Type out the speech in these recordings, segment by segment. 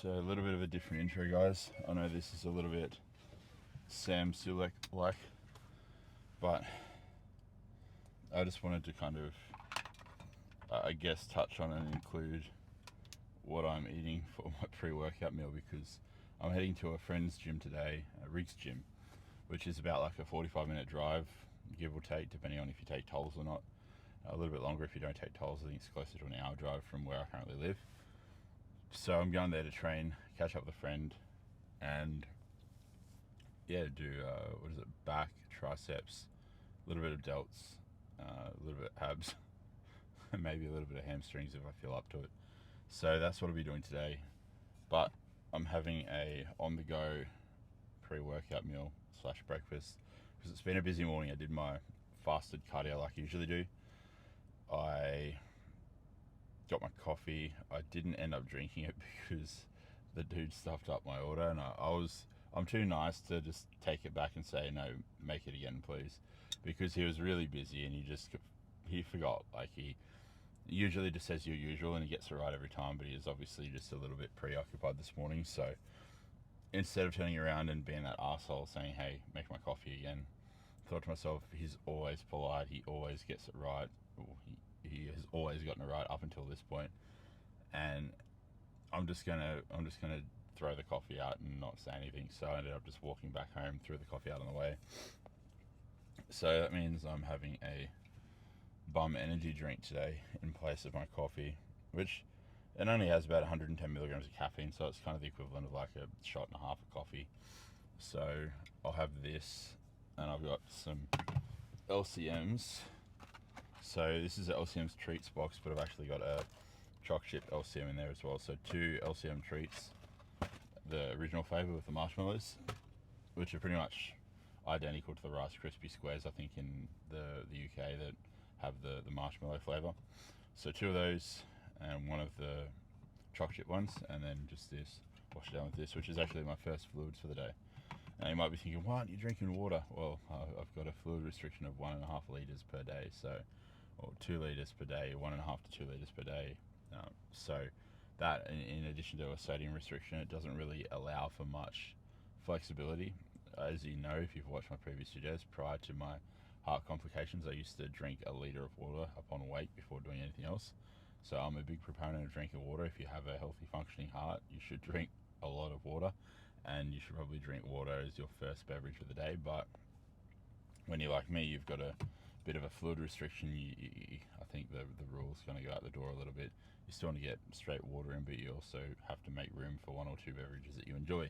So a little bit of a different intro, guys. I know this is a little bit Sam Sulek-like, but I just wanted to kind of, I guess, touch on and include what I'm eating for my pre-workout meal, because I'm heading to a friend's gym today, Rick's gym, which is about like a 45-minute drive, give or take, depending on if you take tolls or not. A little bit longer if you don't take tolls. I think it's closer to an hour drive from where I currently live. So I'm going there to train, catch up with a friend, and do back, triceps, a little bit of delts, a little bit of abs, and maybe a little bit of hamstrings if I feel up to it. So that's what I'll be doing today. But I'm having a on-the-go pre-workout meal / breakfast because it's been a busy morning. I did my fasted cardio like I usually do. I got my coffee. I didn't end up drinking it because the dude stuffed up my order, and I'm too nice to just take it back and say, no, make it again, please, because he was really busy and he forgot. Like, he usually just says your usual and he gets it right every time, but he was obviously just a little bit preoccupied this morning. So instead of turning around and being that asshole saying, hey, make my coffee again, I thought to myself, he's always polite, he always gets it right. He has always gotten it right up until this point, and I'm just gonna throw the coffee out and not say anything. So I ended up just walking back home, threw the coffee out on the way. So that means I'm having a bum energy drink today in place of my coffee, which it only has about 110 milligrams of caffeine, so it's kind of the equivalent of like a shot and a half of coffee. So I'll have this, and I've got some LCMs. So this is an LCM's treats box, but I've actually got a choc chip LCM in there as well. So 2 LCM treats, the original flavour with the marshmallows, which are pretty much identical to the Rice Krispie Squares, I think, in the UK, that have the marshmallow flavour. So 2 of those, and 1 of the choc chip ones, and then just this, wash it down with this, which is actually my first fluids for the day. Now you might be thinking, why aren't you drinking water? Well, I've got a fluid restriction of 1.5 litres per day, or 2 litres per day, 1.5 to 2 litres per day. So that, in addition to a sodium restriction, it doesn't really allow for much flexibility. As you know, if you've watched my previous videos, prior to my heart complications, I used to drink a litre of water upon wake before doing anything else. So I'm a big proponent of drinking water. If you have a healthy functioning heart, you should drink a lot of water, and you should probably drink water as your first beverage of the day. But when you're like me, you've got a bit of a fluid restriction. I think the rule's going to go out the door a little bit. You still want to get straight water in, but you also have to make room for 1 or 2 beverages that you enjoy,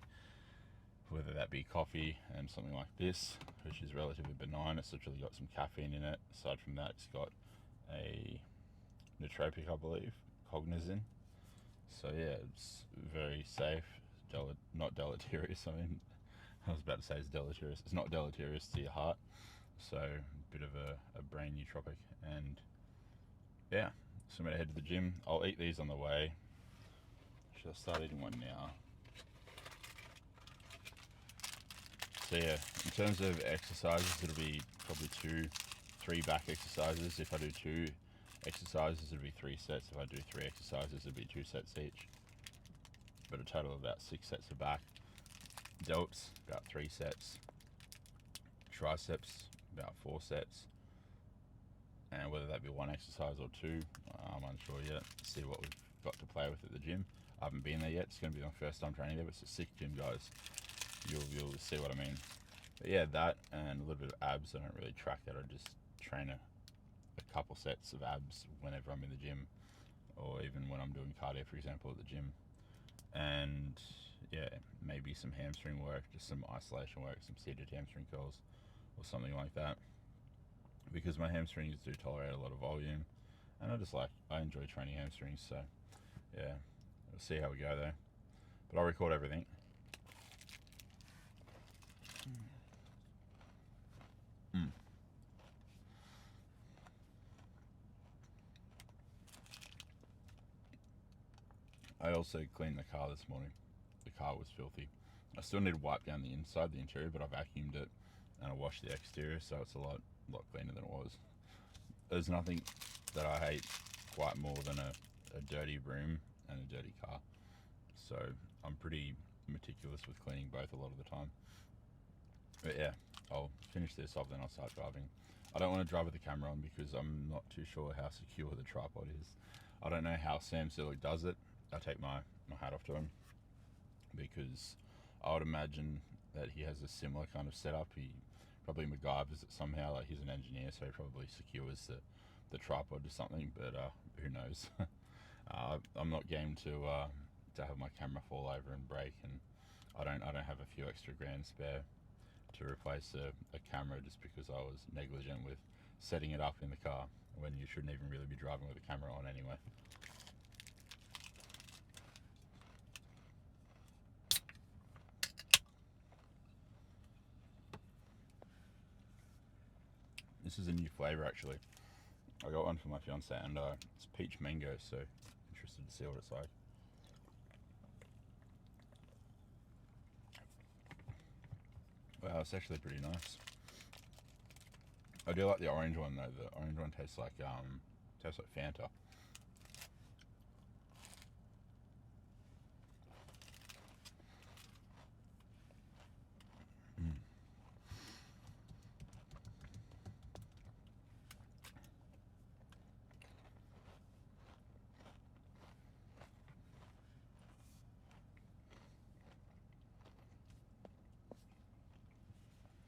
whether that be coffee and something like this, which is relatively benign. It's literally got some caffeine in it. Aside from that, it's got a nootropic, I believe, cognizin. So yeah, it's very safe, not deleterious. I mean, I was about to say it's deleterious. It's not deleterious to your heart. So a bit of a brain nootropic. And yeah, so I'm gonna head to the gym. I'll eat these on the way. Should I start eating one now? So yeah, in terms of exercises, it'll be probably 3 back exercises. If I do 2 exercises, it'll be 3 sets. If I do 3 exercises, it'll be 2 sets each. But a total of about 6 sets of back. Delts, about 3 sets. Triceps, about 4 sets. And whether that be 1 exercise or 2, I'm unsure yet. See what we've got to play with at the gym. I haven't been there yet. It's going to be my first time training there, but it's a sick gym, guys. You'll see what I mean. But yeah, that and a little bit of abs. I don't really track that. I just train a couple sets of abs whenever I'm in the gym, or even when I'm doing cardio, for example, at the gym. And yeah, maybe some hamstring work, just some isolation work, some seated hamstring curls or something like that, because my hamstrings do tolerate a lot of volume, and I enjoy training hamstrings. So yeah, we'll see how we go though, but I'll record everything. I also cleaned the car this morning. The car was filthy. I still need to wipe down the inside, the interior, but I vacuumed it and I washed the exterior, so it's a lot cleaner than it was. There's nothing that I hate quite more than a dirty room and a dirty car. so I'm pretty meticulous with cleaning both a lot of the time. But yeah, I'll finish this off, then I'll start driving. I don't want to drive with the camera on because I'm not too sure how secure the tripod is. I don't know how Sam Sulek does it. I take my hat off to him, because I would imagine that he has a similar kind of setup. He probably MacGyvers it somehow. Like, he's an engineer, so he probably secures the tripod to something, but who knows. I'm not game to have my camera fall over and break, and I don't have a few extra grand spare to replace a camera just because I was negligent with setting it up in the car when you shouldn't even really be driving with a camera on anyway. This is a new flavour actually. I got one for my fiance, and it's peach mango, so interested to see what it's like. Wow, it's actually pretty nice. I do like the orange one though. The orange one tastes like Fanta.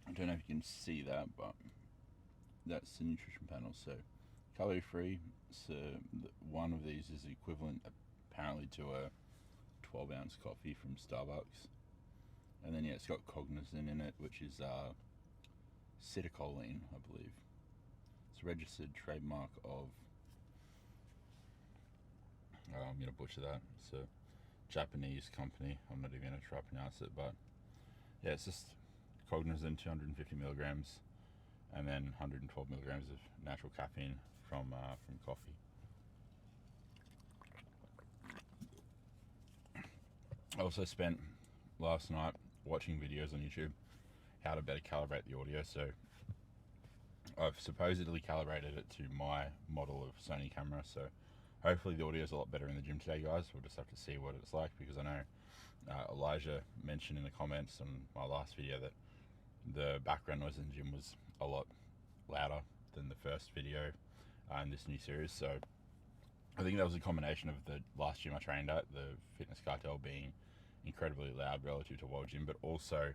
I don't know if you can see that, but that's the nutrition panel. So calorie free, so one of these is equivalent apparently to a 12-ounce coffee from Starbucks. And then yeah, it's got cognizin in it, which is citicoline, I believe. It's a registered trademark of, I'm going to butcher that, it's a Japanese company. I'm not even going to try to pronounce it, but yeah, it's just cognizin, 250 milligrams, and then 112 milligrams of natural caffeine from coffee. I also spent last night watching videos on YouTube how to better calibrate the audio. So I've supposedly calibrated it to my model of Sony camera, so hopefully the audio is a lot better in the gym today, guys. We'll just have to see what it's like, because I know Elijah mentioned in the comments on my last video that the background noise in the gym was a lot louder than the first video in this new series. So I think that was a combination of the last gym I trained at, the Fitness Cartel, being incredibly loud relative to World Gym, but also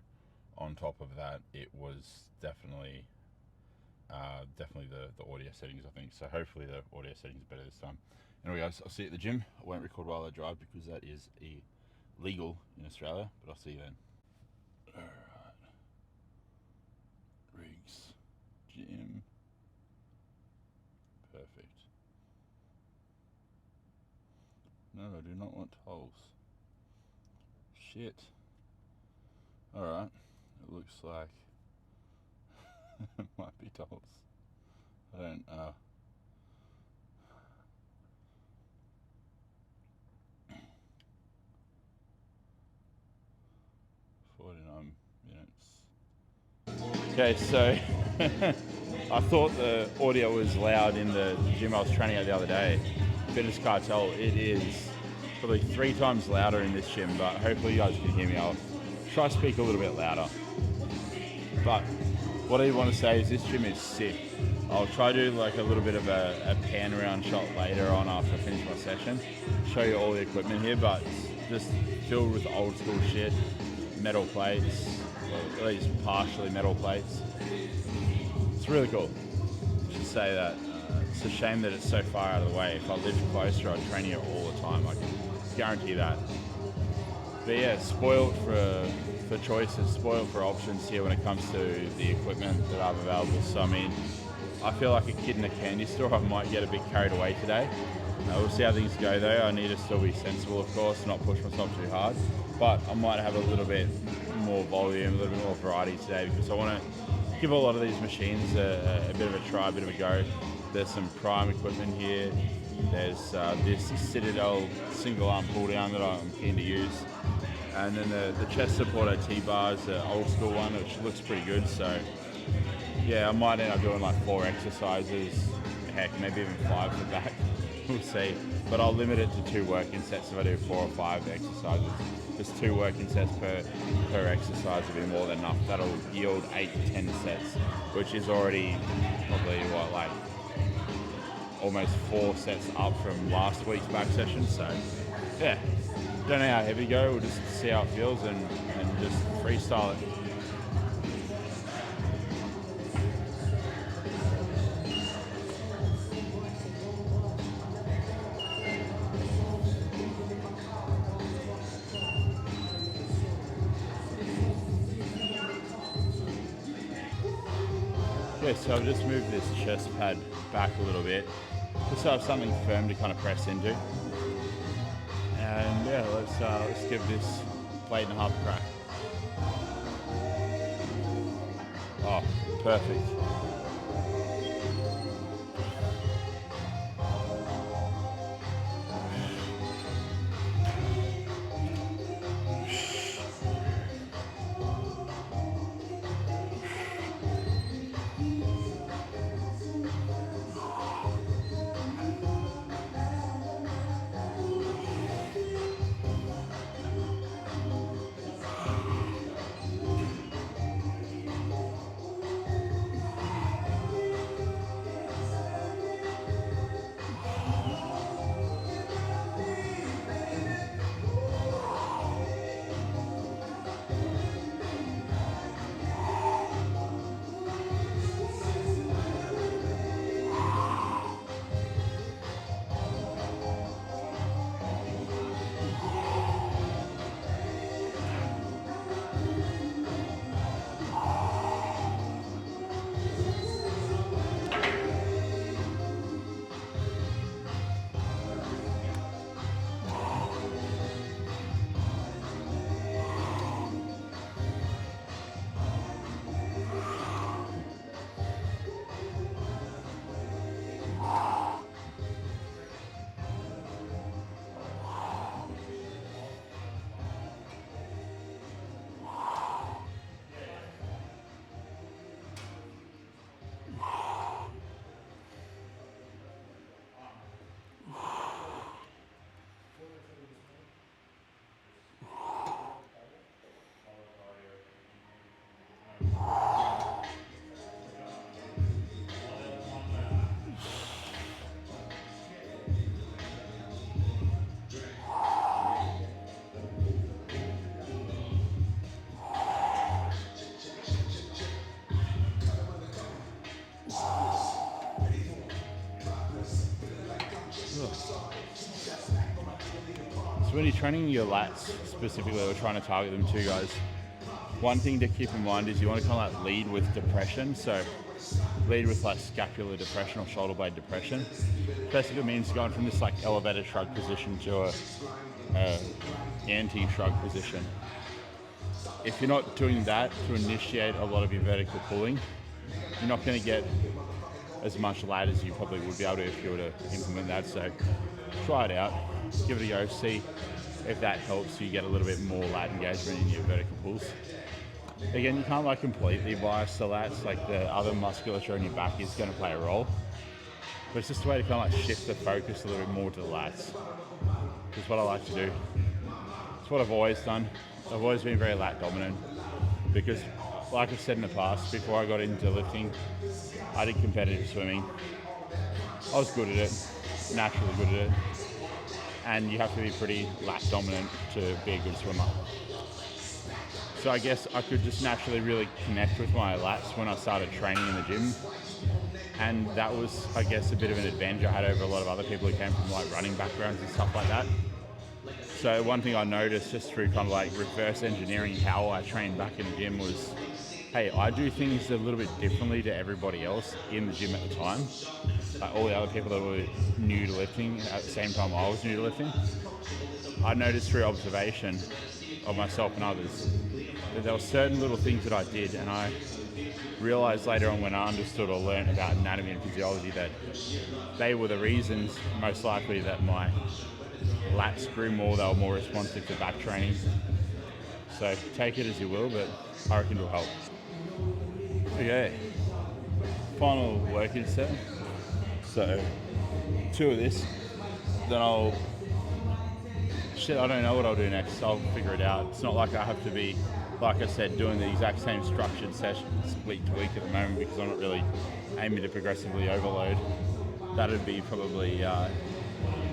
on top of that, it was definitely the audio settings, I think. So hopefully the audio settings are better this time. Anyway, guys, I'll see you at the gym. I won't record while I drive because that is illegal in Australia, but I'll see you then. Alright. Riggs. Gym. Perfect. No, I do not want tolls. Shit. Alright. It looks like it might be tolls. I don't 49 minutes. Okay, so I thought the audio was loud in the gym I was training at the other day, Fitness Cartel. It is probably 3 times louder in this gym, but hopefully you guys can hear me. I'll try to speak a little bit louder. But what I want to say is this gym is sick. I'll try to do like a little bit of a pan around shot later on after I finish my session. Show you all the equipment here, but it's just filled with old school shit. Metal plates, well, at least partially metal plates. It's really cool. I should say that. It's a shame that it's so far out of the way. If I lived closer, I'd train here all the time. I can guarantee that. But yeah, spoiled for choices, spoiled for options here when it comes to the equipment that I have available. So I mean, I feel like a kid in a candy store. I might get a bit carried away today. We'll see how things go though. I need to still be sensible, of course, not push myself too hard. But I might have a little bit more volume, a little bit more variety today, because I want to give a lot of these machines a bit of a try, a bit of a go. There's some Prime equipment here. There's this Citadel single arm pull down that I'm keen to use. And then the chest supporter T-bar is the old school one, which looks pretty good. So yeah, I might end up doing like 4 exercises, heck, maybe even 5 for back. we'll see. But I'll limit it to 2 working sets if I do 4 or 5 exercises. Just 2 working sets per exercise will be more than enough. That'll yield 8 to 10 sets, which is already probably what, like almost 4 sets up from last week's back session. So yeah, don't know how heavy to go. We'll just see how it feels and just freestyle it. Yeah, so I've just moved this chest pad back a little bit, just so I have something firm to kind of press into. And yeah, let's give this plate and a half a crack. Oh, perfect. So when you're training your lats specifically, or trying to target them too, guys, one thing to keep in mind is you want to kind of like lead with depression. So lead with like scapular depression or shoulder blade depression. Basically means going from this like elevated shrug position to a anti-shrug position. If you're not doing that to initiate a lot of your vertical pulling, you're not going to get as much lat as you probably would be able to if you were to implement that. So try it out, give it a go, see if that helps you get a little bit more lat engagement in your vertical pulls. Again, you can't like completely bias the lats, like the other musculature in your back is going to play a role, but it's just a way to kind of like shift the focus a little bit more to the lats. It's what I like to do. It's what I've always done. I've always been very lat dominant because, like I've said in the past, before I got into lifting, I did competitive swimming. I was good at it, naturally good at it, and you have to be pretty lat dominant to be a good swimmer. So I guess I could just naturally really connect with my lats when I started training in the gym, and that was, I guess, a bit of an advantage I had over a lot of other people who came from like running backgrounds and stuff like that. So one thing I noticed just through kind of like reverse engineering how I trained back in the gym was, hey, I do things a little bit differently to everybody else in the gym at the time. Like all the other people that were new to lifting at the same time I was new to lifting. I noticed through observation of myself and others that there were certain little things that I did, and I realized later on when I understood or learned about anatomy and physiology that they were the reasons most likely that my lats grew more, they were more responsive to back training. So take it as you will, but I reckon it'll help. Okay, final working set. So 2 of this, then shit, I don't know what I'll do next. I'll figure it out. It's not like I have to be, like I said, doing the exact same structured sessions week to week at the moment, because I'm not really aiming to progressively overload. That'd be probably a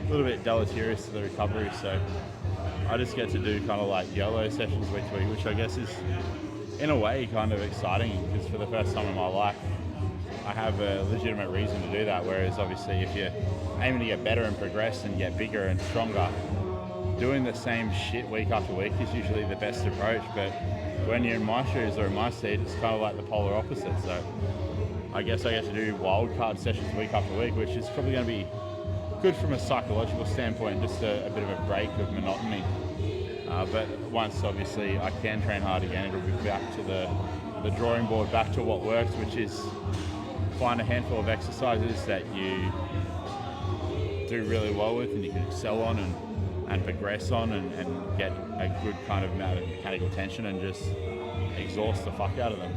little bit deleterious to the recovery. So I just get to do kind of like YOLO sessions week to week, which I guess is in a way kind of exciting, because for the first time in my life I have a legitimate reason to do that. Whereas obviously if you're aiming to get better and progress and get bigger and stronger, doing the same shit week after week is usually the best approach. But when you're in my shoes or in my seat, it's kind of like the polar opposite. So I guess I get to do wildcard sessions week after week, which is probably going to be good from a psychological standpoint, just a bit of a break of monotony. But once obviously I can train hard again, it'll be back to the drawing board, back to what works, which is find a handful of exercises that you do really well with and you can excel on and progress on and get a good kind of amount of mechanical tension and just exhaust the fuck out of them.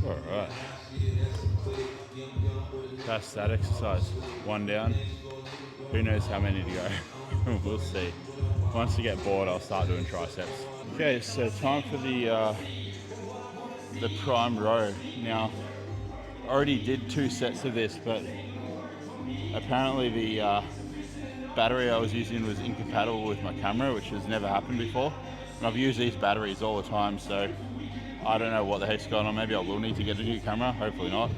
Alright. That's that exercise. One down. Who knows how many to go? We'll see. Once you get bored, I'll start doing triceps. Okay, so time for the prime row. Now, I already did 2 sets of this, but apparently the battery I was using was incompatible with my camera, which has never happened before. And I've used these batteries all the time, so I don't know what the heck's going on. Maybe I will need to get a new camera, hopefully not.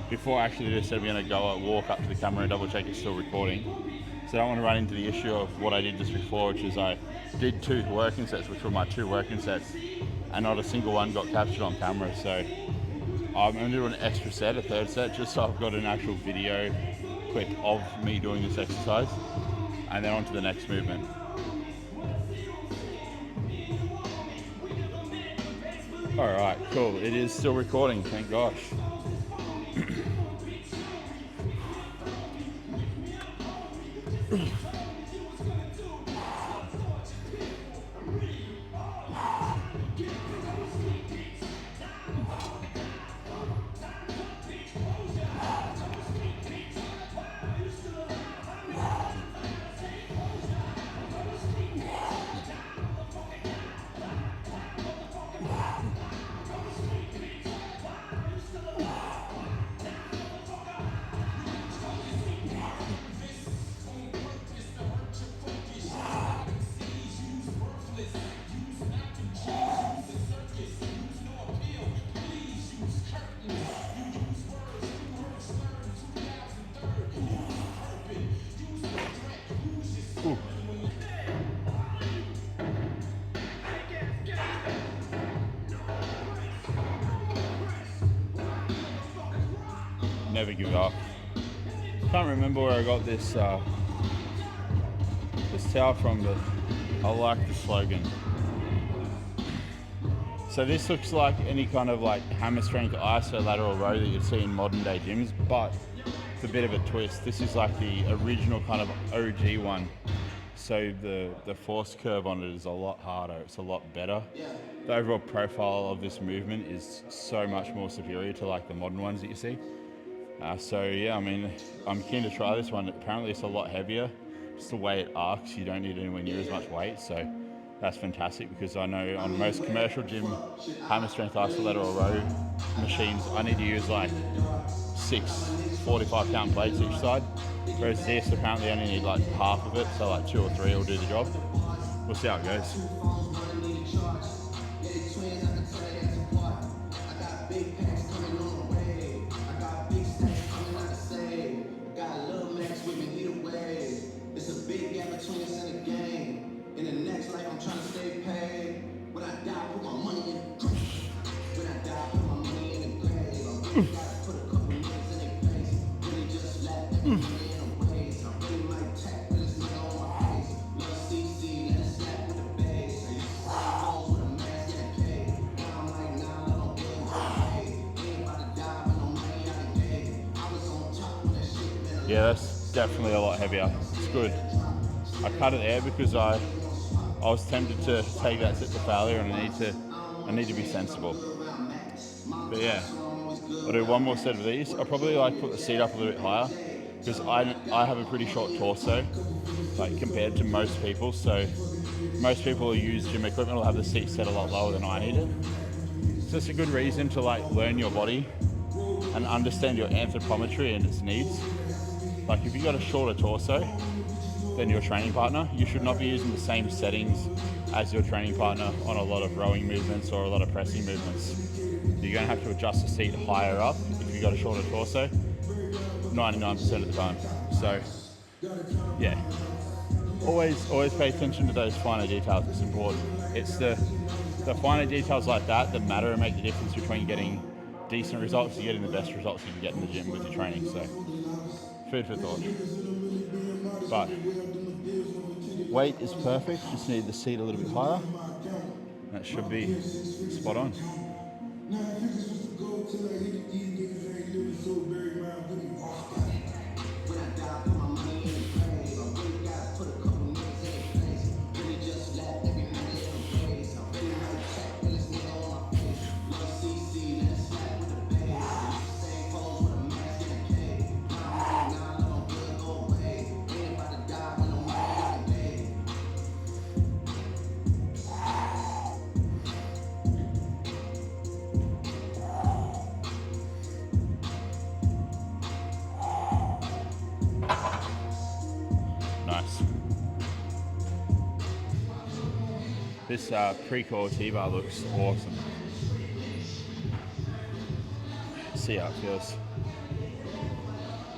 Before I actually just said we're going to go walk up to the camera and double check it's still recording. So I don't want to run into the issue of what I did just before, which is I did 2 working sets, which were my 2 working sets, and not a single one got captured on camera. So I'm going to do an extra set, a 3rd set, just so I've got an actual video clip of me doing this exercise, and then on to the next movement. Alright, cool. It is still recording, thank gosh. Ooh. Never give up. Can't remember where I got this this towel from, but I like the slogan. So this looks like any kind of like hammer strength isolateral row that you'd see in modern day gyms, but it's a bit of a twist. This is like the original kind of OG one. So the force curve on it is a lot harder, it's a lot better. The overall profile of this movement is so much more superior to like the modern ones that you see. So yeah, I mean, I'm keen to try this one. Apparently it's a lot heavier. Just the way it arcs, you don't need anywhere near as much weight. So that's fantastic, because I know on most commercial gym hammer strength isolateral row machines, I need to use like 6 45 pound plates each side. Whereas this, apparently I only need like half of it, so like 2 or 3 will do the job. We'll see how it goes. Yeah, that's definitely a lot heavier. It's good. I cut it there because I was tempted to take that set to failure, and I need to be sensible. But yeah, I'll do one more set of these. I'll probably like put the seat up a little bit higher, because I have a pretty short torso, like compared to most people. So most people who use gym equipment will have the seat set a lot lower than I need it. So it's a good reason to like learn your body and understand your anthropometry and its needs. Like if you got a shorter torso than your training partner, you should not be using the same settings as your training partner on a lot of rowing movements or a lot of pressing movements. You're going to have to adjust the seat higher up if you've got a shorter torso, 99% of the time. So yeah, always pay attention to those finer details. It's important. It's the finer details like that matter and make the difference between getting decent results and getting the best results you can get in the gym with your training. So food for thought. But weight is perfect, just need the seat a little bit higher. That should be spot on. Nice. This pre-core T-bar looks awesome. See how it feels.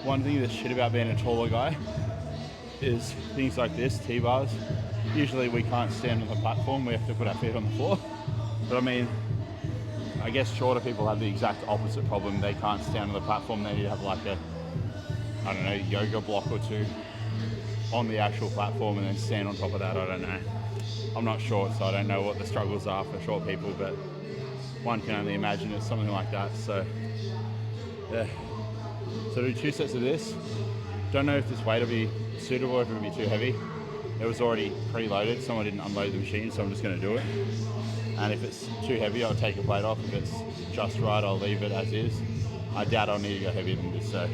One thing that's shit about being a taller guy is things like this, T-bars. Usually we can't stand on the platform, we have to put our feet on the floor. But I mean, I guess shorter people have the exact opposite problem. They can't stand on the platform, they need to have like a, I don't know, yoga block or two on the actual platform and then stand on top of that. I don't know. I'm not short, so I don't know what the struggles are for short people, but one can only imagine it's something like that. So yeah, so do 2 sets of this. Don't know if this weight will be suitable or if it'll be too heavy. It was already preloaded, someone didn't unload the machine, so I'm just going to do it. And if it's too heavy, I'll take a plate off. If it's just right, I'll leave it as is. I doubt I'll need to go heavier than this. So,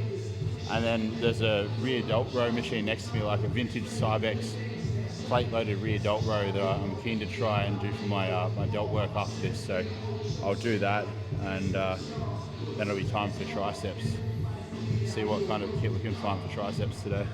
and then there's a rear delt row machine next to me, like a vintage Cybex plate-loaded rear delt row that I'm keen to try and do for my my delt work after this. So I'll do that, and then it'll be time for triceps. See what kind of kit we can find for triceps today.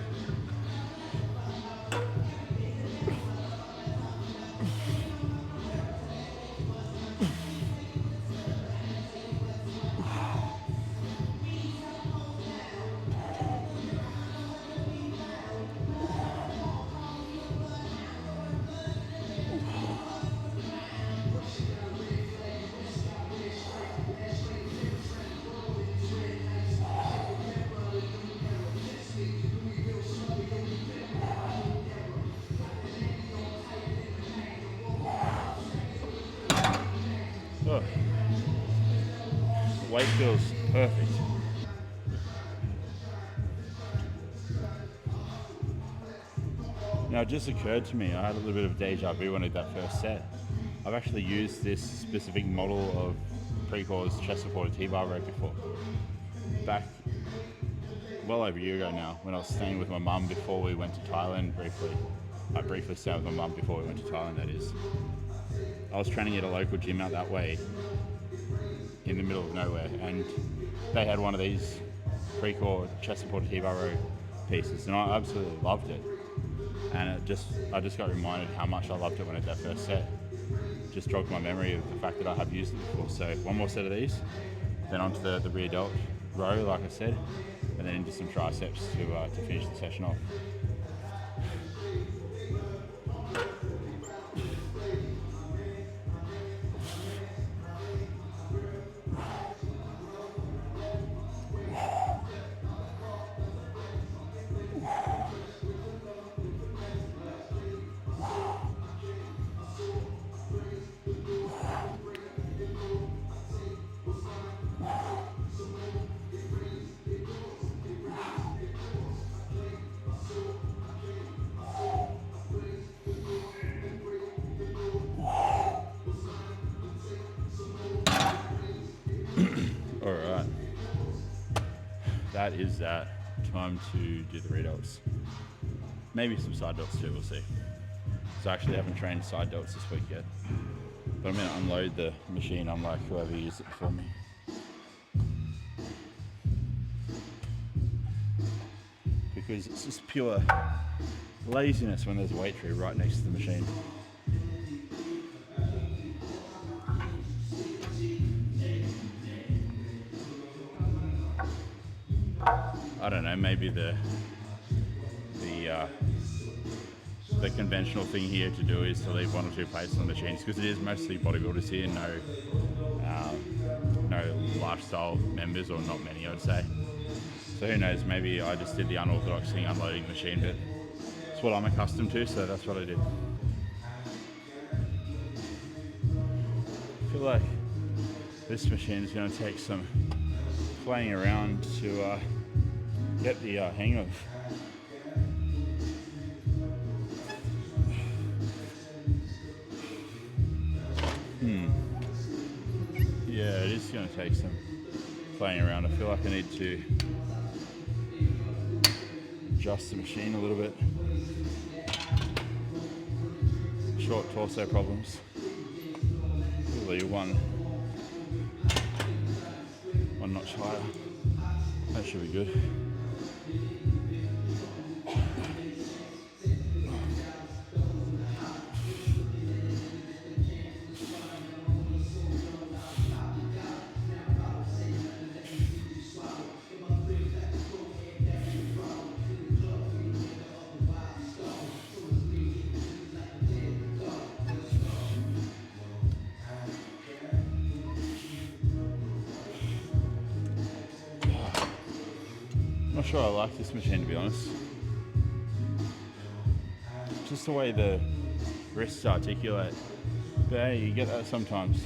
weight feels perfect. Now it just occurred to me, I had a little bit of deja vu when I did that first set. I've actually used this specific model of Precor's chest supported T-bar rope before. Back well over a year ago now, when I was staying with my mum before we went to Thailand briefly. I briefly stayed with my mum before we went to Thailand, that is. I was training at a local gym out that way in the middle of nowhere, and they had one of these Precor chest supported T-bar rope pieces, and I absolutely loved it. And I just got reminded how much I loved it when I did that first set. Just jogged my memory of the fact that I have used it before. So one more set of these, then onto the rear delt row, like I said, and then into some triceps to finish the session off. Alright, that is that. Time to do the rear delts. Maybe some side delts too, we'll see. So I actually haven't trained side delts this week yet. But I'm going to unload the machine unlike whoever used it before me. Because it's just pure laziness when there's a weight tree right next to the machine. I don't know, maybe the conventional thing here to do is to leave 1 or 2 plates on the machines, because it is mostly bodybuilders here, no lifestyle members, or not many, I'd say. So who knows, maybe I just did the unorthodox thing, unloading the machine, but it's what I'm accustomed to, so that's what I did. I feel like this machine is going to take some playing around to get the hang of. Yeah, it is going to take some playing around. I feel like I need to adjust the machine a little bit. Short torso problems. Probably one notch higher. That should be good. Not sure I like this machine, to be honest. Just the way the wrists articulate. But hey, you get that sometimes.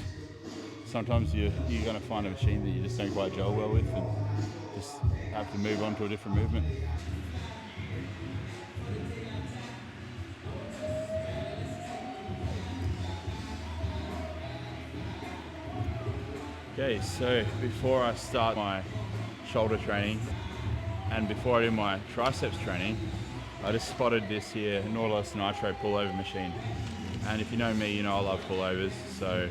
Sometimes you're going to find a machine that you just don't quite gel well with, and just have to move on to a different movement. Okay, so before I start my shoulder training and before I do my triceps training, I just spotted this here Nautilus Nitro pullover machine. And if you know me, you know I love pullovers, so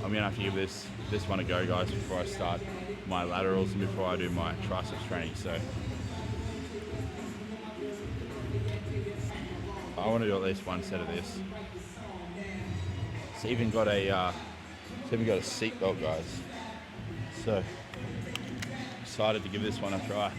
I'm gonna have to give this one a go, guys, before I start my laterals and before I do my triceps training. So I want to do at least one set of this. It's even got a seat belt, guys. So excited to give this one a try.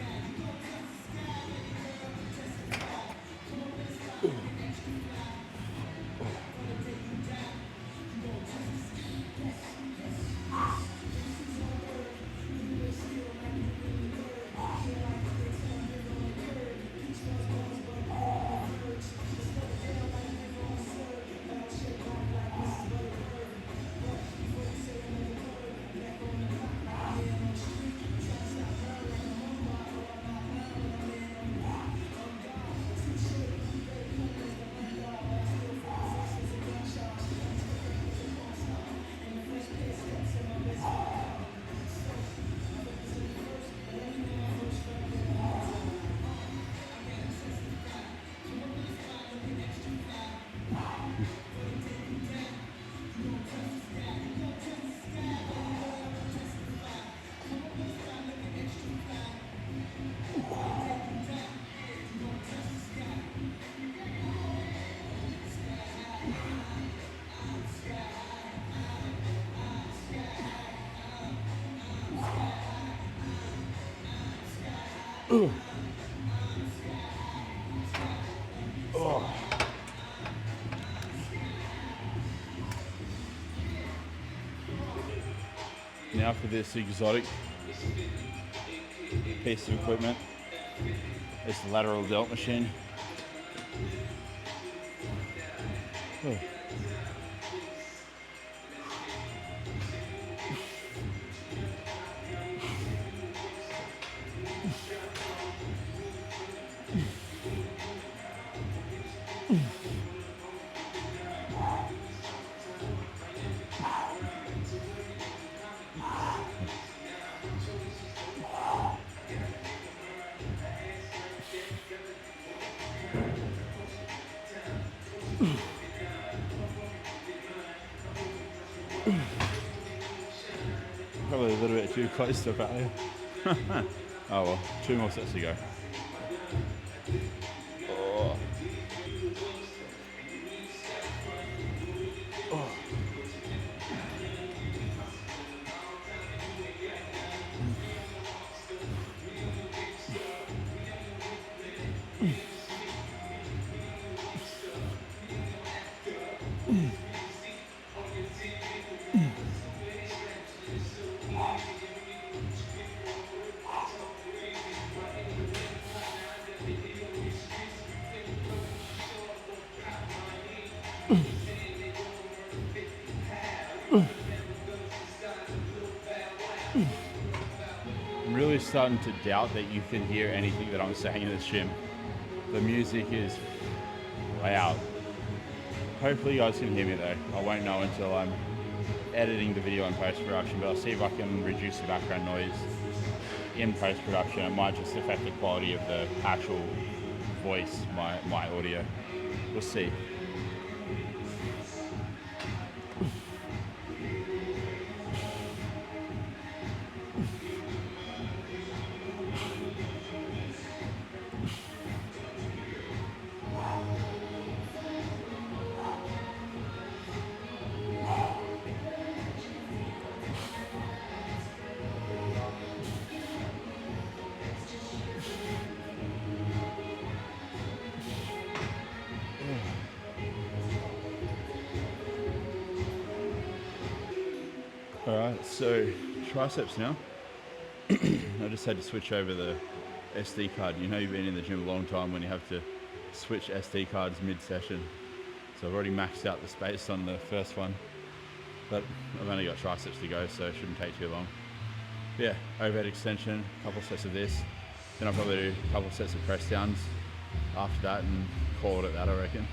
Oh. Now for this exotic piece of equipment, it's the lateral delt machine. Oh. Probably a little bit too close to failure. Oh well, 2 more sets to go. Oh. Oh. I'm really starting to doubt that you can hear anything that I'm saying in this gym. The music is loud. Hopefully you guys can hear me though. I won't know until I'm editing the video in post-production, but I'll see if I can reduce the background noise in post-production. It might just affect the quality of the actual voice, my audio. We'll see. Alright, so triceps now. I just had to switch over the SD card. You know you've been in the gym a long time when you have to switch SD cards mid-session. So I've already maxed out the space on the first one, but I've only got triceps to go, so it shouldn't take too long. Yeah, overhead extension, a couple sets of this. Then I'll probably do a couple sets of press downs after that and call it at that, I reckon.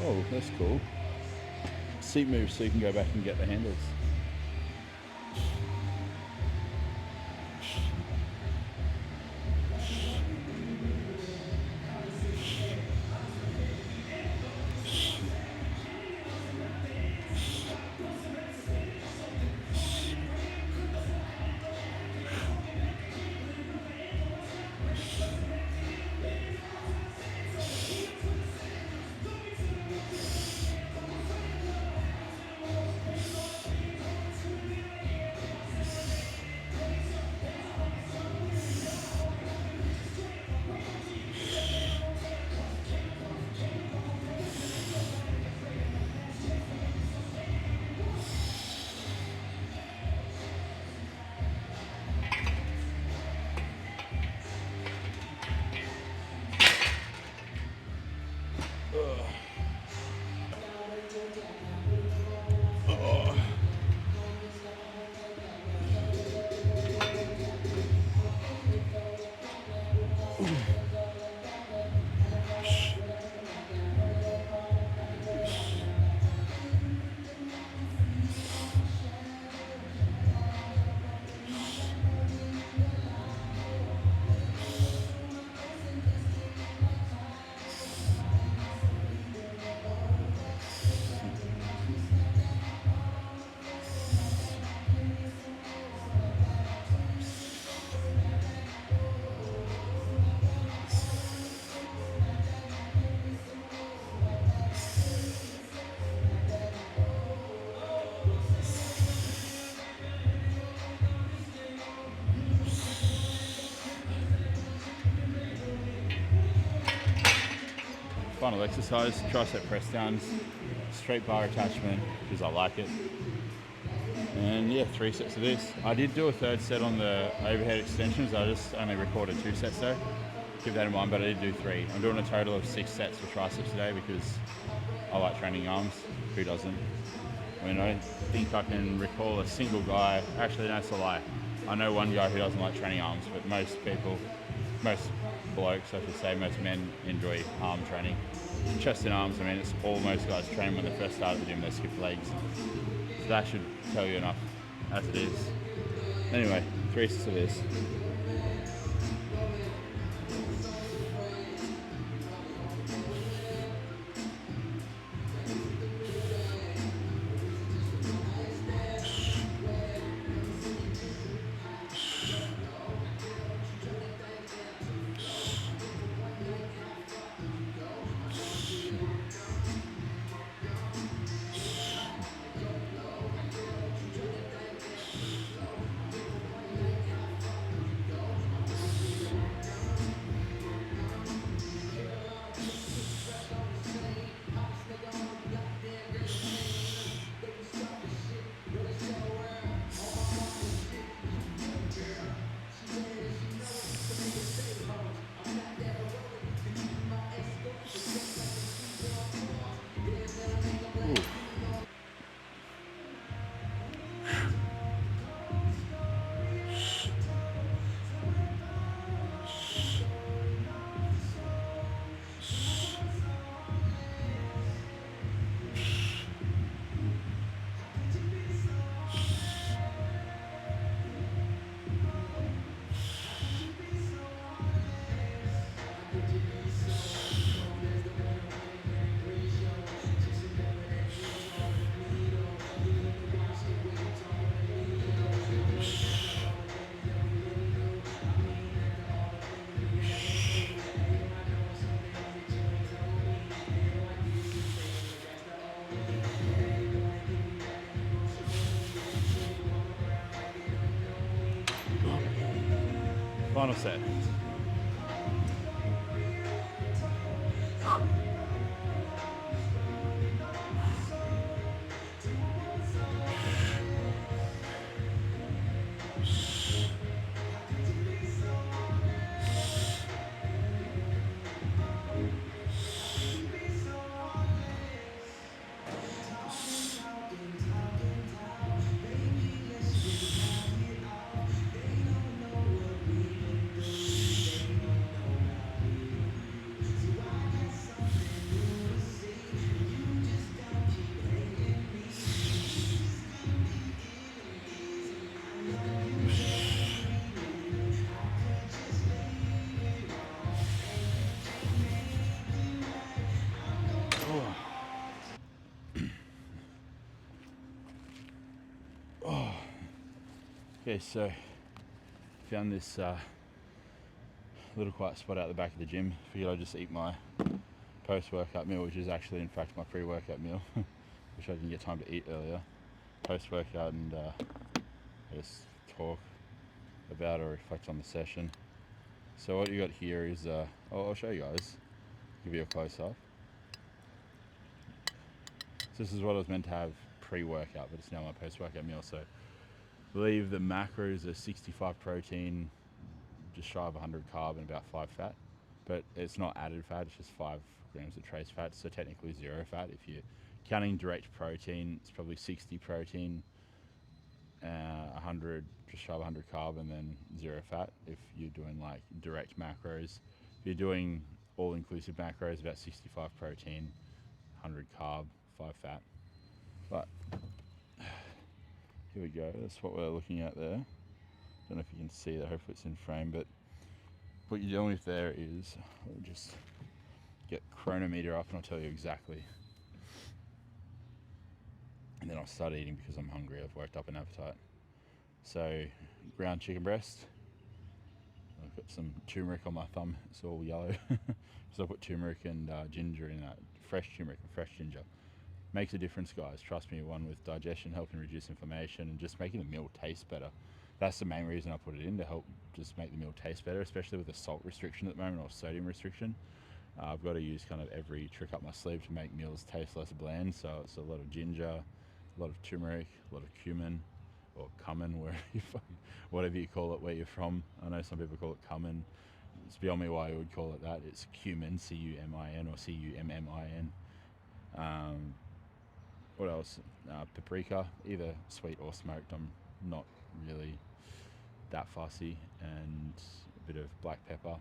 Oh, that's cool. Seat moves so you can go back and get the handles. Final exercise, tricep press downs, straight bar attachment because I like it. And yeah, 3 sets of this. I did do a third set on the overhead extensions. I just only recorded 2 sets though. Keep that in mind, but I did do 3. I'm doing a total of 6 sets for triceps today because I like training arms. Who doesn't? I mean, I don't think I can recall a single guy. Actually, no, it's a lie. I know one guy who doesn't like training arms, but most people, most blokes, I should say, most men enjoy arm training. Chest and arms, I mean, it's all most guys train when they first start at the gym, they skip legs. So that should tell you enough as it is. Anyway, 3 sets of this. Final set. Okay, so found this little quiet spot out the back of the gym. Figured I'd just eat my post-workout meal, which is actually in fact my pre-workout meal, which I didn't get time to eat earlier. Post-workout, and I just talk about or reflect on the session. So what you got here is, I'll show you guys, give you a close-up. So this is what I was meant to have pre-workout, but it's now my post-workout meal. So I believe the macros are 65 protein, just shy of 100 carb, and about 5 fat. But it's not added fat, it's just 5 grams of trace fat, so technically 0 fat. If you're counting direct protein, it's probably 60 protein, 100, just shy of 100 carb, and then 0 fat. If you're doing like direct macros, if you're doing all-inclusive macros, about 65 protein, 100 carb, 5 fat. But here we go, that's what we're looking at there. Don't know if you can see that, hopefully it's in frame, but what you're dealing with there is, I'll just get chronometer up and I'll tell you exactly. And then I'll start eating because I'm hungry, I've worked up an appetite. So, ground chicken breast. I've got some turmeric on my thumb, it's all yellow. So I put turmeric and ginger in that, fresh turmeric and fresh ginger. Makes a difference, guys, trust me. One, with digestion, helping reduce inflammation and just making the meal taste better. That's the main reason I put it in, to help just make the meal taste better, especially with the salt restriction at the moment, or sodium restriction. I've got to use kind of every trick up my sleeve to make meals taste less bland. So it's a lot of ginger, a lot of turmeric, a lot of cumin, or cumin, whatever you call it, where you're from. I know some people call it cumin. It's beyond me why you would call it that. It's cumin, C-U-M-I-N or C-U-M-M-I-N. What else? Paprika, either sweet or smoked. I'm not really that fussy, and a bit of black pepper,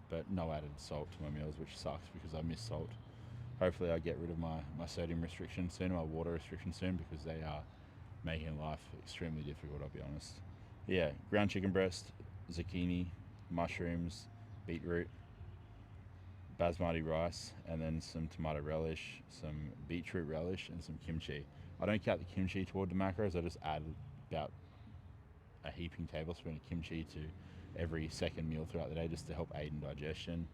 but no added salt to my meals, which sucks because I miss salt. Hopefully I get rid of my sodium restriction soon, my water restriction soon, because they are making life extremely difficult, I'll be honest. Yeah, ground chicken breast, zucchini, mushrooms, beetroot, basmati rice, and then some tomato relish, some beetroot relish, and some kimchi. I don't count the kimchi toward the macros. I just add about a heaping tablespoon of kimchi to every second meal throughout the day just to help aid in digestion.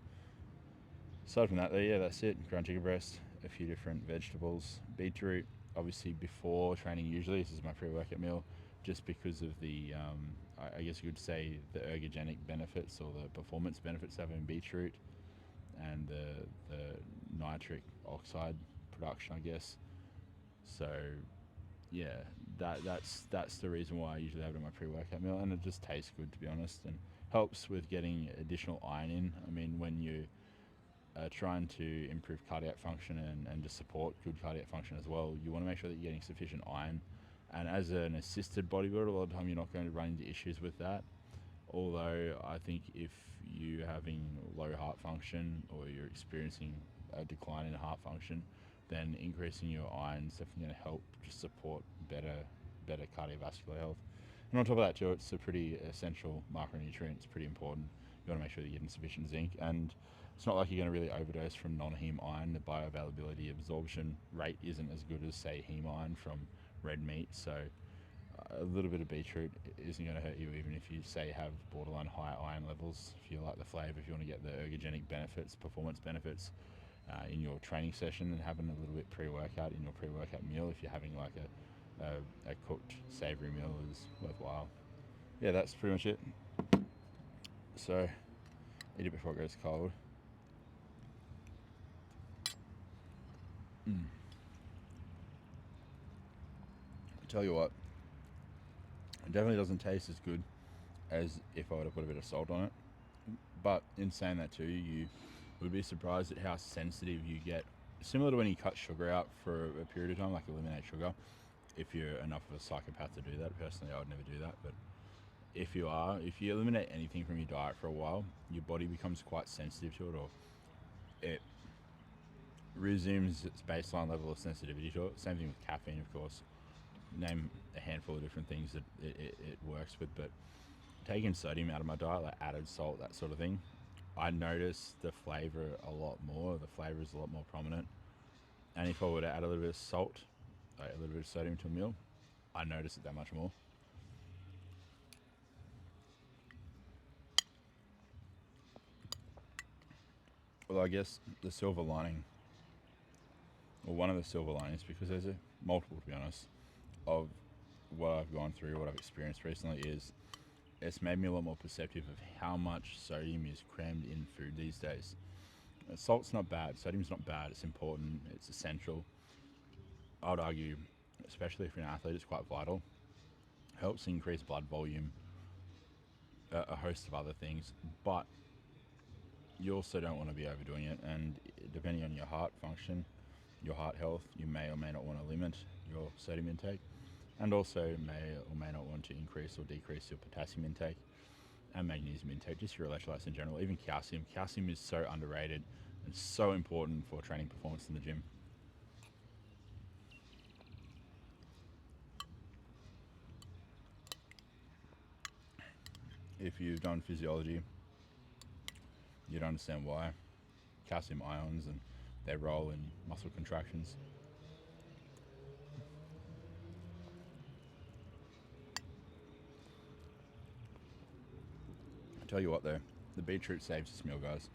Aside from that, though, yeah, that's it. Ground chicken breast, a few different vegetables, beetroot. Obviously, before training, usually this is my pre-workout meal, just because of the, I guess you could say, the ergogenic benefits or the performance benefits of having beetroot, and the nitric oxide production, I guess. So yeah, that's the reason why I usually have it in my pre-workout meal, and it just tastes good, to be honest, and helps with getting additional iron in. I mean, when you are trying to improve cardiac function and to support good cardiac function as well, you want to make sure that you're getting sufficient iron. And as an assisted bodybuilder, a lot of the time you're not going to run into issues with that. Although I think if you're having low heart function or you're experiencing a decline in heart function, then increasing your iron is definitely going to help just support better cardiovascular health. And on top of that too, it's a pretty essential macronutrient. It's pretty important. You want to make sure that you're getting sufficient zinc, and it's not like you're going to really overdose from non-heme iron. The bioavailability absorption rate isn't as good as, say, heme iron from red meat. So a little bit of beetroot isn't going to hurt you, even if you, say, have borderline high iron levels. If you like the flavour, if you want to get the ergogenic benefits, performance benefits in your training session, and having a little bit pre-workout in your pre-workout meal, if you're having like a cooked savoury meal, is worthwhile. Yeah, that's pretty much it. So eat it before it goes cold. I tell you what, it definitely doesn't taste as good as if I were to put a bit of salt on it. But in saying that too, you would be surprised at how sensitive you get. Similar to when you cut sugar out for a period of time, like eliminate sugar. If you're enough of a psychopath to do that, personally I would never do that, but if you eliminate anything from your diet for a while, your body becomes quite sensitive to it, or it resumes its baseline level of sensitivity to it. Same thing with caffeine, of course. Name a handful of different things that it works with, but taking sodium out of my diet, like added salt, that sort of thing, I notice the flavour a lot more. The flavour is a lot more prominent. And if I were to add a little bit of salt, like a little bit of sodium to a meal, I notice it that much more. Well, I guess the silver lining, or one of the silver linings, because there's a multiple, to be honest, of what I've gone through, what I've experienced recently, is it's made me a lot more perceptive of how much sodium is crammed in food these days. Salt's not bad, sodium's not bad, it's important, it's essential. I would argue, especially if you're an athlete, it's quite vital. Helps increase blood volume, a host of other things, but you also don't want to be overdoing it, and depending on your heart function, your heart health, you may or may not want to limit your sodium intake, and also may or may not want to increase or decrease your potassium intake and magnesium intake, just your electrolytes in general. Even calcium. Calcium is so underrated and so important for training performance in the gym. If you've done physiology, you'd understand why. Calcium ions and their role in muscle contractions. I tell you what though, the beetroot saves this meal, guys.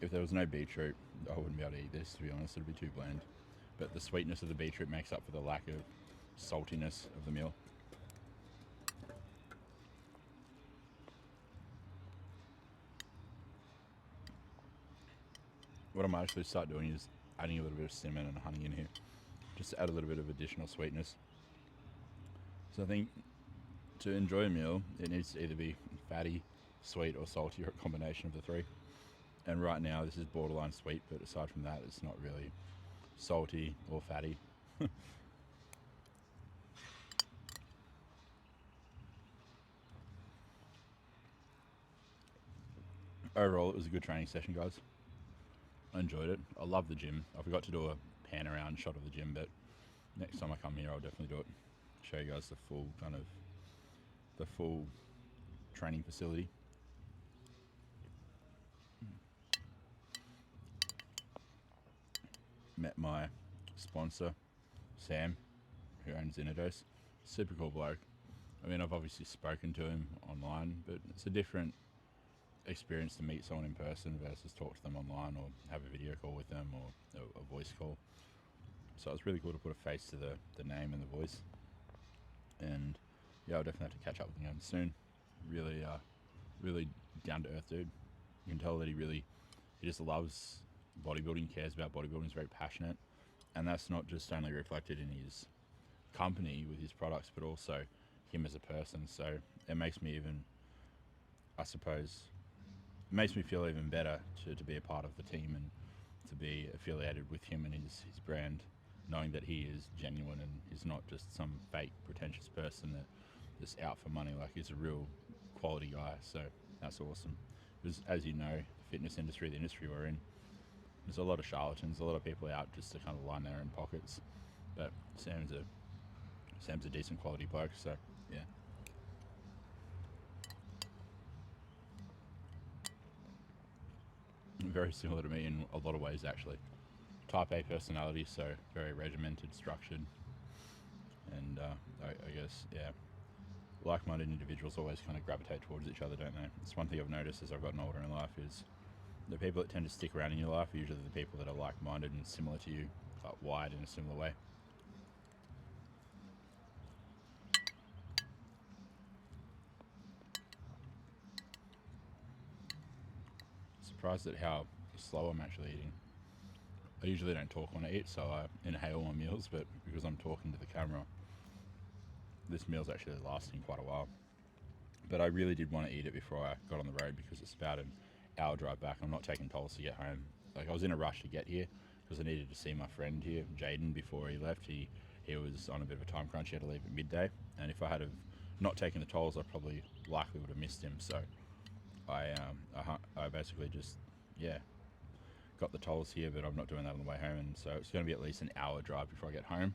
If there was no beetroot, I wouldn't be able to eat this, to be honest. It'd be too bland. But the sweetness of the beetroot makes up for the lack of saltiness of the meal. what I might actually start doing is adding a little bit of cinnamon and honey in here, just to add a little bit of additional sweetness. So I think to enjoy a meal, it needs to either be fatty, sweet, or salty, or a combination of the three. And right now, this is borderline sweet, but aside from that, it's not really salty or fatty. Overall, it was a good training session, guys. I enjoyed it. I love the gym. I forgot to do a pan around shot of the gym, but next time I come here, I'll definitely do it. Show you guys the full training facility. Met my sponsor, Sam, who owns Innodos. Super cool bloke. I mean, I've obviously spoken to him online, but it's a different experience to meet someone in person versus talk to them online or have a video call with them or a voice call. So it's really cool to put a face to the name and the voice. And yeah, I'll definitely have to catch up with him soon. Really, really down to earth dude. You can tell that he just loves bodybuilding, cares about bodybuilding, is very passionate. And that's not just only reflected in his company with his products, but also him as a person. So it makes me even, I suppose, it makes me feel even better to be a part of the team and to be affiliated with him and his brand, knowing that he is genuine and he's not just some fake pretentious person that's out for money. Like, he's a real quality guy. So that's awesome. Because as you know, the fitness industry, the industry we're in, there's a lot of charlatans, a lot of people out just to kind of line their own pockets. But Sam's a decent quality bloke, so yeah. Very similar to me in a lot of ways, actually. Type A personality, so very regimented, structured, and I guess, yeah, like-minded individuals always kind of gravitate towards each other, don't they? It's one thing I've noticed as I've gotten older in life is the people that tend to stick around in your life are usually the people that are like-minded and similar to you, wired in a similar way. Surprised at how slow I'm actually eating. I usually don't talk when I eat, so I inhale my meals, but because I'm talking to the camera, this meal's actually lasting quite a while. But I really did want to eat it before I got on the road because it's about an hour drive back. I'm not taking tolls to get home. Like, I was in a rush to get here because I needed to see my friend here, Jaden, before he left. He was on a bit of a time crunch. He had to leave at midday, and if I had have not taken the tolls, I probably likely would have missed him. So I basically just, yeah, got the tolls here, but I'm not doing that on the way home, and so it's going to be at least an hour drive before I get home,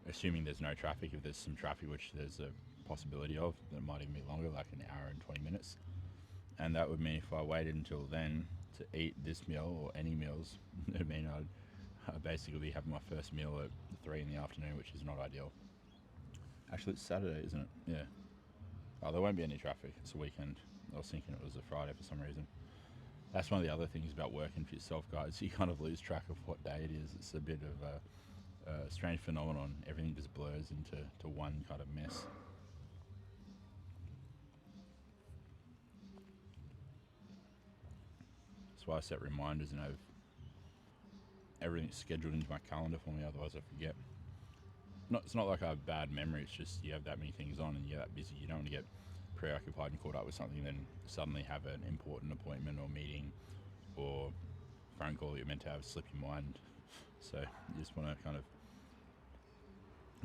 assuming there's no traffic. If there's some traffic, which there's a possibility of, that might even be longer, like an hour and 20 minutes. And that would mean if I waited until then to eat this meal or any meals, it would mean I'd basically be having my first meal at 3 in the afternoon, which is not ideal. Actually, it's Saturday, isn't it? Yeah. Oh, there won't be any traffic. It's a weekend. I was thinking it was a Friday for some reason. That's one of the other things about working for yourself, guys. You kind of lose track of what day it is. It's a bit of a strange phenomenon. Everything just blurs into one kind of mess. That's why I set reminders and have everything scheduled into my calendar for me, otherwise I forget. It's not like I have bad memory, it's just you have that many things on and you're that busy. You don't want to get preoccupied and caught up with something, then suddenly have an important appointment or meeting or phone call that you're meant to have slip your mind. So you just want to kind of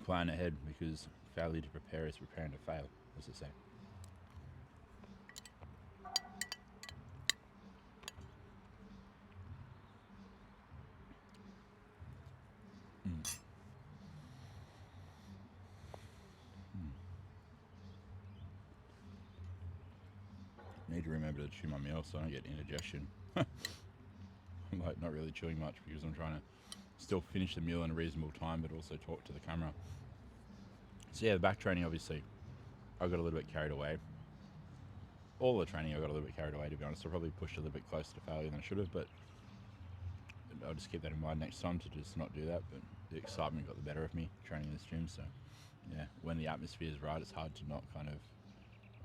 plan ahead, because failure to prepare is preparing to fail, as they say. Need to remember to chew my meal so I don't get indigestion. I'm like not really chewing much because I'm trying to still finish the meal in a reasonable time, but also talk to the camera. So yeah, the back training, obviously, I got a little bit carried away. All the training, I got a little bit carried away, to be honest. I probably pushed a little bit closer to failure than I should have, but I'll just keep that in mind next time to just not do that. But the excitement got the better of me training in this gym. So yeah, when the atmosphere is right, it's hard to not kind of,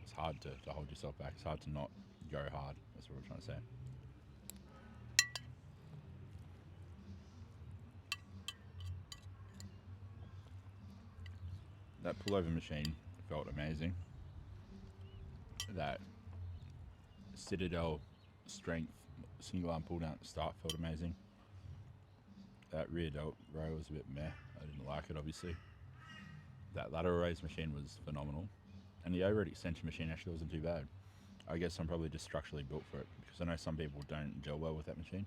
it's hard to hold yourself back. It's hard to not go hard. That's what we're trying to say. that pullover machine felt amazing. That Citadel strength single arm pull down at the start felt amazing. That rear delt row was a bit meh. I didn't like it, obviously. That lateral raise machine was phenomenal. And the overhead extension machine actually wasn't too bad. I guess I'm probably just structurally built for it, because I know some people don't gel well with that machine.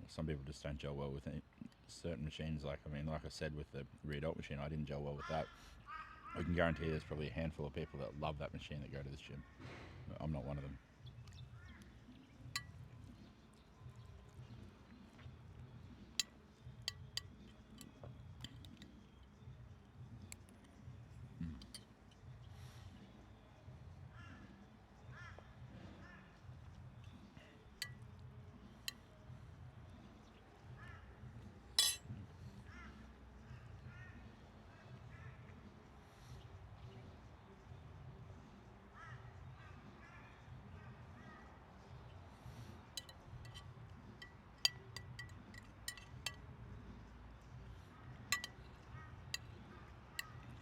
Some people just don't gel well with it. Certain machines, like I said with the rear delt machine, I didn't gel well with that. I can guarantee there's probably a handful of people that love that machine that go to this gym. I'm not one of them.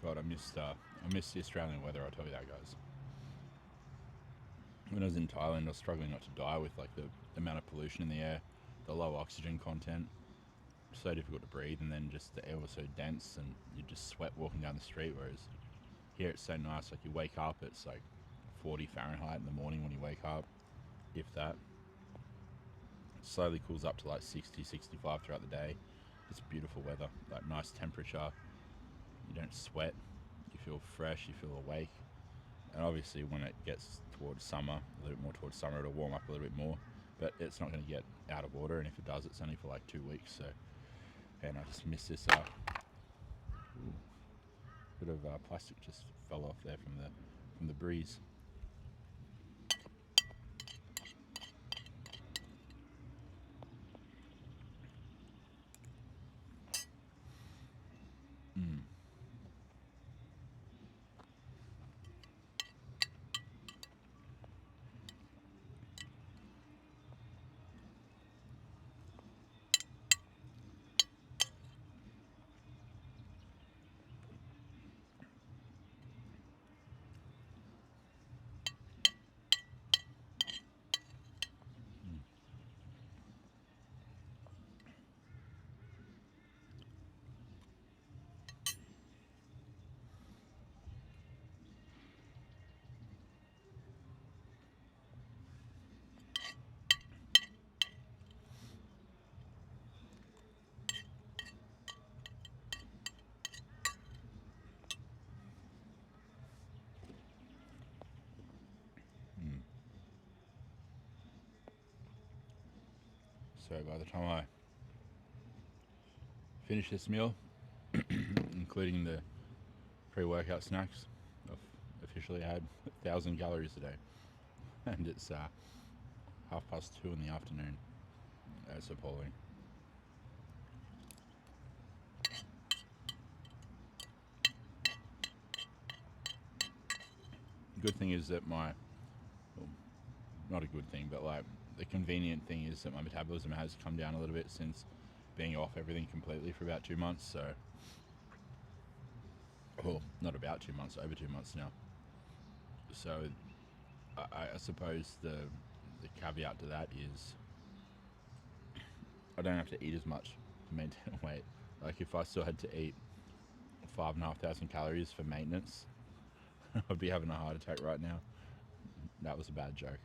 God, I missed the Australian weather, I'll tell you that, guys. When I was in Thailand, I was struggling not to die with like the amount of pollution in the air, the low oxygen content, so difficult to breathe, and then just the air was so dense and you just sweat walking down the street, whereas here it's so nice, like you wake up, it's like 40 Fahrenheit in the morning when you wake up, if that. It slowly cools up to like 60, 65 throughout the day. It's beautiful weather, like nice temperature, you don't sweat, you feel fresh, you feel awake. And obviously when it gets towards summer, a little bit more towards summer, it'll warm up a little bit more, but it's not going to get out of order, and if it does, it's only for like 2 weeks. So, and I just missed this bit of plastic just fell off there from the breeze. Mm. Mm. So by the time I finish this meal, including the pre-workout snacks, I've officially had 1,000 calories a day, and it's 2:30 in the afternoon. It's appalling. Good thing is that well, not a good thing, but like the convenient thing is that my metabolism has come down a little bit since being off everything completely for about 2 months. So, well, not about 2 months, over 2 months now. So, I suppose the caveat to that is I don't have to eat as much to maintain weight. Like if I still had to eat 5,500 calories for maintenance, I'd be having a heart attack right now. That was a bad joke,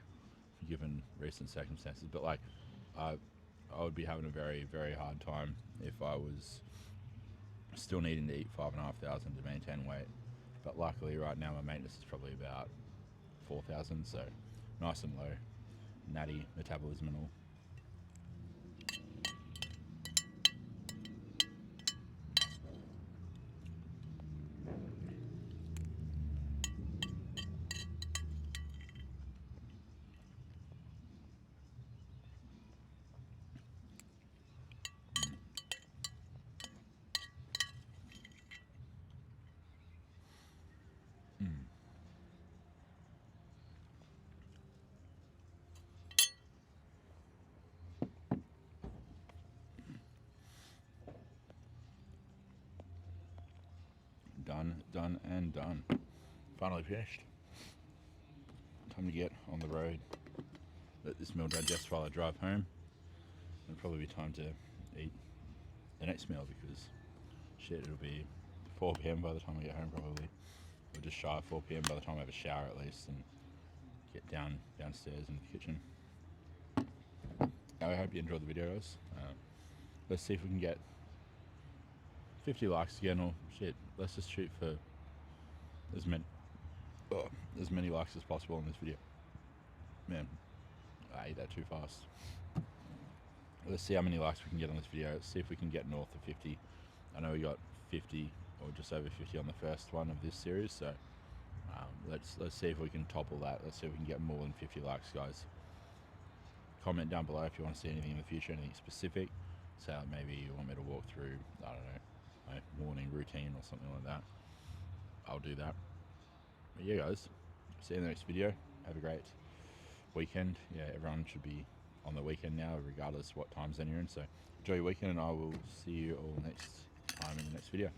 given recent circumstances. But like, I would be having a very, very hard time if I was still needing to eat 5,500 to maintain weight. But luckily, right now my maintenance is probably about 4,000, so nice and low, natty metabolism and all. Mm. done and done. Finally finished. Time to get on the road. Let this meal digest while I drive home. It'll probably be time to eat the next meal because shit, it'll be 4 p.m. by the time I get home probably. Or just shy of 4 p.m. by the time I have a shower at least and get downstairs into the kitchen. I hope you enjoyed the video, guys. Let's see if we can get 50 likes again, or shit, let's just shoot for as many likes as possible in this video. Man, I ate that too fast. Let's see how many likes we can get on this video. Let's see if we can get north of 50. I know we got 50 or just over 50 on the first one of this series, so let's see if we can topple that. Let's see if we can get more than 50 likes, guys. Comment down below if you want to see anything in the future, anything specific. So maybe you want me to walk through, I don't know, my morning routine or something like that. I'll do that. But yeah, guys, see you in the next video. Have a great weekend. Yeah, everyone should be on the weekend now, regardless what time zone you're in. So enjoy your weekend, and I will see you all next time in the next video.